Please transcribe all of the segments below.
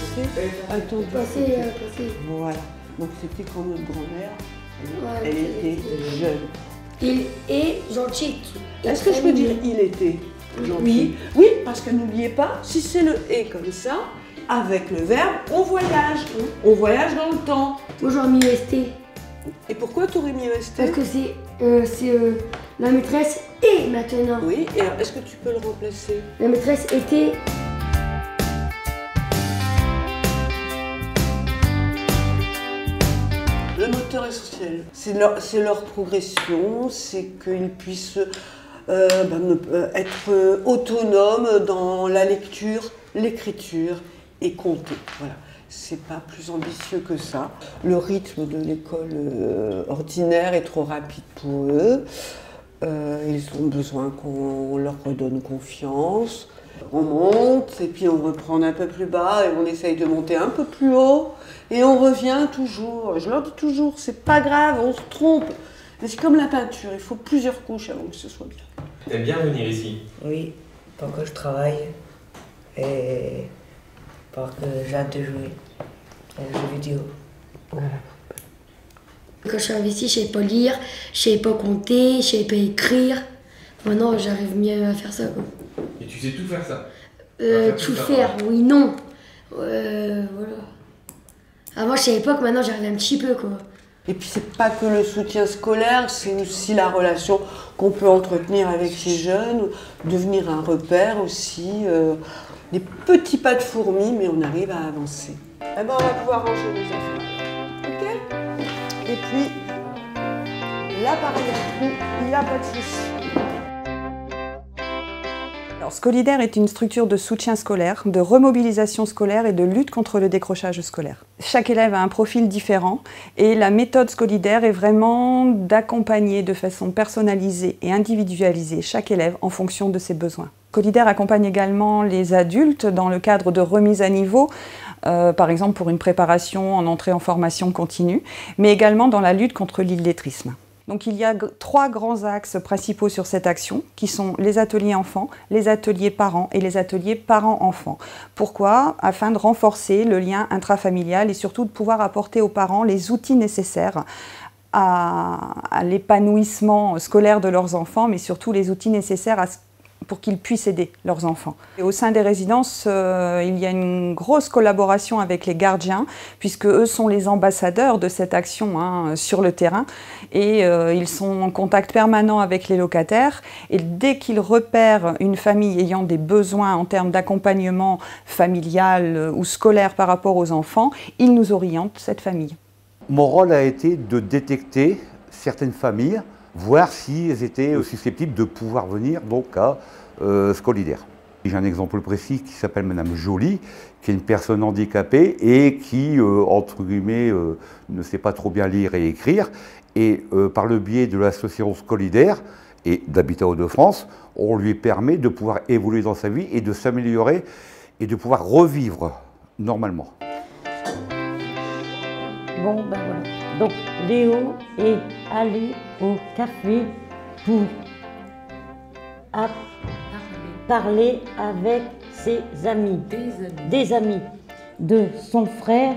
passé. Attends. Passé. Voilà. Donc c'était quand notre grand-mère, Ouais, elle était jeune. Il est gentil. Est-ce que je peux dire il était gentil? Oui. Oui, parce que n'oubliez pas, si c'est le et comme ça, avec le verbe, on voyage. On voyage dans le temps. Moi j'aurais mis EST. Et pourquoi tu aurais mis EST? Parce que c'est la maîtresse et maintenant. Oui, et alors, est-ce que tu peux le remplacer? La maîtresse était. Le moteur essentiel, c'est leur progression, c'est qu'ils puissent être autonomes dans la lecture, l'écriture et compter. Voilà. C'est pas plus ambitieux que ça. Le rythme de l'école ordinaire est trop rapide pour eux. Ils ont besoin qu'on leur redonne confiance. On monte et puis on reprend un peu plus bas et on essaye de monter un peu plus haut et on revient toujours. Je leur dis toujours, c'est pas grave, on se trompe. Mais c'est comme la peinture, il faut plusieurs couches avant que ce soit bien. T'aimes bien venir ici? Oui, parce que je travaille et parce que j'ai hâte de jouer aux jeux vidéo. Voilà. Quand je suis arrivée ici, je savais pas lire, je savais pas compter, je savais pas écrire. Maintenant, j'arrive mieux à faire ça. Quoi. Et tu sais tout faire ça? Tout faire, oui, non. Voilà. Avant, je savais pas que maintenant, j'arrive un petit peu, quoi. Et puis c'est pas que le soutien scolaire, c'est aussi la relation qu'on peut entretenir avec ces jeunes, devenir un repère aussi, des petits pas de fourmi, mais on arrive à avancer. Eh ben, on va pouvoir ranger nos affaires. Ok? Et puis, l'appareil à trou, il n'y a pas de souci. Alors, Scolidaire est une structure de soutien scolaire, de remobilisation scolaire et de lutte contre le décrochage scolaire. Chaque élève a un profil différent et la méthode Scolidaire est vraiment d'accompagner de façon personnalisée et individualisée chaque élève en fonction de ses besoins. Scolidaire accompagne également les adultes dans le cadre de remise à niveau, par exemple pour une préparation en entrée en formation continue, mais également dans la lutte contre l'illettrisme. Donc il y a 3 grands axes principaux sur cette action, qui sont les ateliers enfants, les ateliers parents et les ateliers parents-enfants. Pourquoi? Afin de renforcer le lien intrafamilial et surtout de pouvoir apporter aux parents les outils nécessaires à l'épanouissement scolaire de leurs enfants, mais surtout les outils nécessaires pour qu'ils puissent aider leurs enfants. Et au sein des résidences, il y a une grosse collaboration avec les gardiens, puisque eux sont les ambassadeurs de cette action sur le terrain, et ils sont en contact permanent avec les locataires, et dès qu'ils repèrent une famille ayant des besoins en termes d'accompagnement familial ou scolaire par rapport aux enfants, ils nous orientent cette famille. Mon rôle a été de détecter certaines familles, voir si elles étaient susceptibles de pouvoir venir donc à Scolidaire. J'ai un exemple précis qui s'appelle Madame Joly, qui est une personne handicapée et qui, entre guillemets, ne sait pas trop bien lire et écrire. Et par le biais de l'association Scolidaire et d'Habitat Hauts-de-France, on lui permet de pouvoir évoluer dans sa vie et de s'améliorer et de pouvoir revivre normalement. Bon, ben voilà. Donc, Léo est allé au café pour parler avec ses amis. Des amis de son frère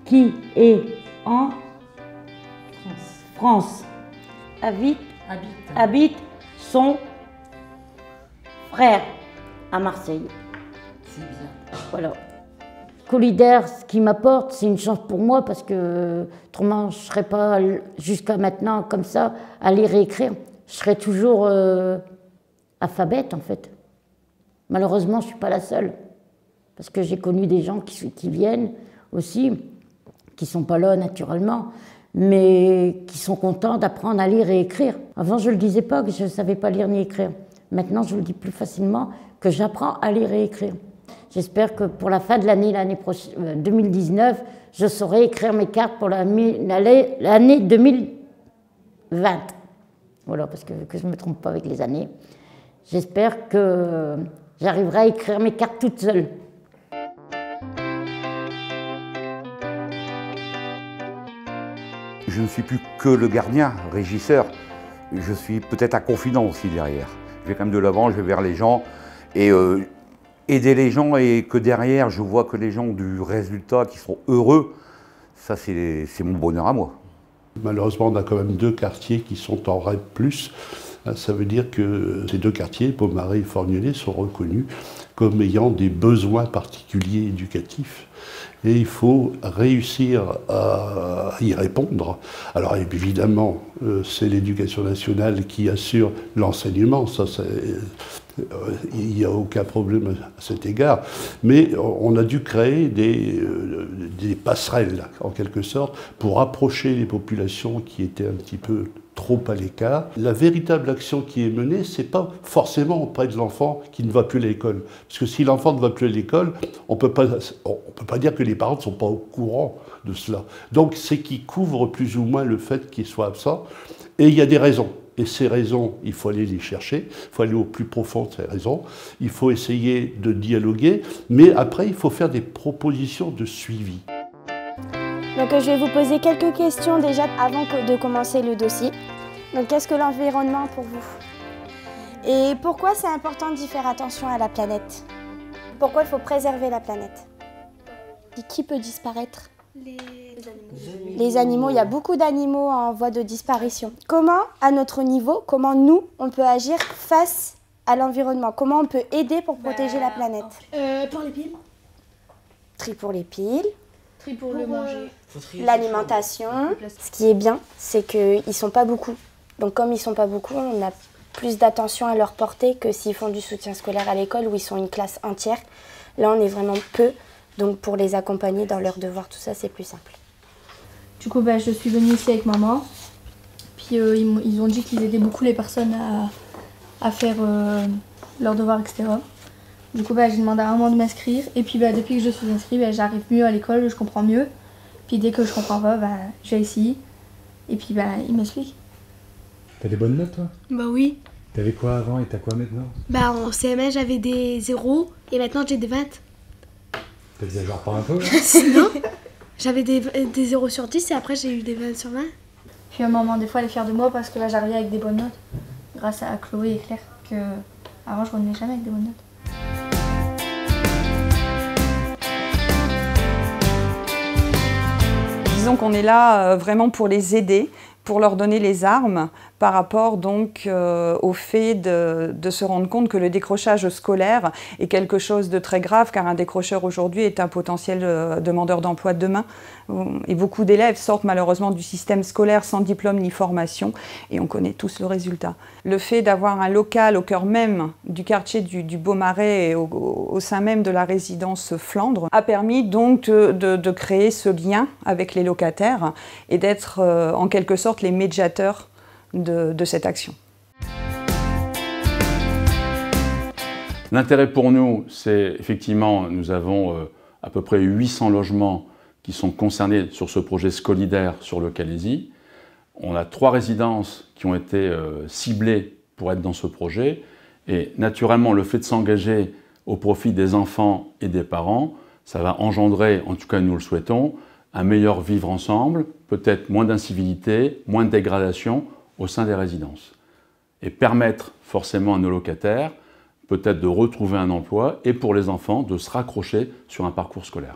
qui est en France. Habite son frère à Marseille. C'est bien. Voilà. Scolidaire, ce qui m'apporte, c'est une chance pour moi parce que autrement, je ne serais pas jusqu'à maintenant comme ça à lire et écrire. Je serais toujours alphabète en fait. Malheureusement, je ne suis pas la seule parce que j'ai connu des gens qui viennent aussi, qui ne sont pas là naturellement, mais qui sont contents d'apprendre à lire et écrire. Avant, je ne le disais pas que je ne savais pas lire ni écrire. Maintenant, je le dis plus facilement que j'apprends à lire et écrire. J'espère que pour la fin de l'année prochaine, 2019, je saurai écrire mes cartes pour l'année 2020. Voilà, parce que je ne me trompe pas avec les années. J'espère que j'arriverai à écrire mes cartes toute seule. Je ne suis plus que le gardien, régisseur. Je suis peut-être un confident aussi derrière. Je vais quand même de l'avant, je vais vers les gens. Et aider les gens et que derrière, je vois que les gens ont du résultat, qui sont heureux, ça c'est mon bonheur à moi. Malheureusement, on a quand même 2 quartiers qui sont en REP+. Ça veut dire que ces 2 quartiers, Pomarez et Forgnollet, sont reconnus comme ayant des besoins particuliers éducatifs. Et il faut réussir à y répondre. Alors évidemment, c'est l'Éducation nationale qui assure l'enseignement, il n'y a aucun problème à cet égard. Mais on a dû créer des passerelles, en quelque sorte, pour approcher les populations qui étaient un petit peu trop à l'écart. La véritable action qui est menée, ce n'est pas forcément auprès de l'enfant qui ne va plus à l'école. Parce que si l'enfant ne va plus à l'école, on ne peut pas dire que les parents ne sont pas au courant de cela. Donc c'est qui couvre plus ou moins le fait qu'il soit absent. Et il y a des raisons. Et ces raisons, il faut aller les chercher, il faut aller au plus profond de ces raisons, il faut essayer de dialoguer, mais après, il faut faire des propositions de suivi. Donc je vais vous poser quelques questions déjà avant de commencer le dossier. Donc qu'est-ce que l'environnement pour vous? Et pourquoi c'est important d'y faire attention à la planète? Pourquoi il faut préserver la planète? Et qui peut disparaître? Les animaux, il y a beaucoup d'animaux en voie de disparition. Comment, à notre niveau, comment nous, on peut agir face à l'environnement? Comment on peut aider pour protéger la planète? Pour les piles. Tri pour les piles. Tri pour le manger. L'alimentation. Ce qui est bien, c'est qu'ils ne sont pas beaucoup. Donc comme ils ne sont pas beaucoup, on a plus d'attention à leur porter que s'ils font du soutien scolaire à l'école où ils sont une classe entière. Là, on est vraiment peu. Donc pour les accompagner dans leurs devoirs, tout ça, c'est plus simple. Du coup, je suis venue ici avec maman. Puis ils ont dit qu'ils aidaient beaucoup les personnes à faire leurs devoirs, etc. Du coup, j'ai demandé à maman de m'inscrire. Et puis depuis que je suis inscrite, j'arrive mieux à l'école, je comprends mieux. Puis dès que je comprends pas, je vais ici. Et puis ils m'expliquent. T'as des bonnes notes, toi? Bah oui. T'avais quoi avant et t'as quoi maintenant? En CM1, j'avais des 0 et maintenant j'ai des 20. T'exagères pas un peu là? Non. J'avais des 0 sur 10 et après j'ai eu des 20 sur 20. Puis maman, des fois, elle est fière de moi parce que j'arrivais avec des bonnes notes. Grâce à Chloé et Claire, que avant je revenais jamais avec des bonnes notes. Disons qu'on est là vraiment pour les aider, pour leur donner les armes par rapport donc au fait de se rendre compte que le décrochage scolaire est quelque chose de très grave, car un décrocheur aujourd'hui est un potentiel demandeur d'emploi de demain. Et beaucoup d'élèves sortent malheureusement du système scolaire sans diplôme ni formation, et on connaît tous le résultat. Le fait d'avoir un local au cœur même du quartier du Beaumarais et au sein même de la résidence Flandre a permis donc de créer ce lien avec les locataires et d'être en quelque sorte les médiateurs de cette action. L'intérêt pour nous, c'est effectivement, nous avons à peu près 800 logements qui sont concernés sur ce projet Scolidaire sur le Calaisis. On a 3 résidences qui ont été ciblées pour être dans ce projet. Et naturellement, le fait de s'engager au profit des enfants et des parents, ça va engendrer, en tout cas nous le souhaitons, un meilleur vivre ensemble, peut-être moins d'incivilité, moins de dégradation au sein des résidences. Et permettre forcément à nos locataires peut-être de retrouver un emploi et pour les enfants de se raccrocher sur un parcours scolaire.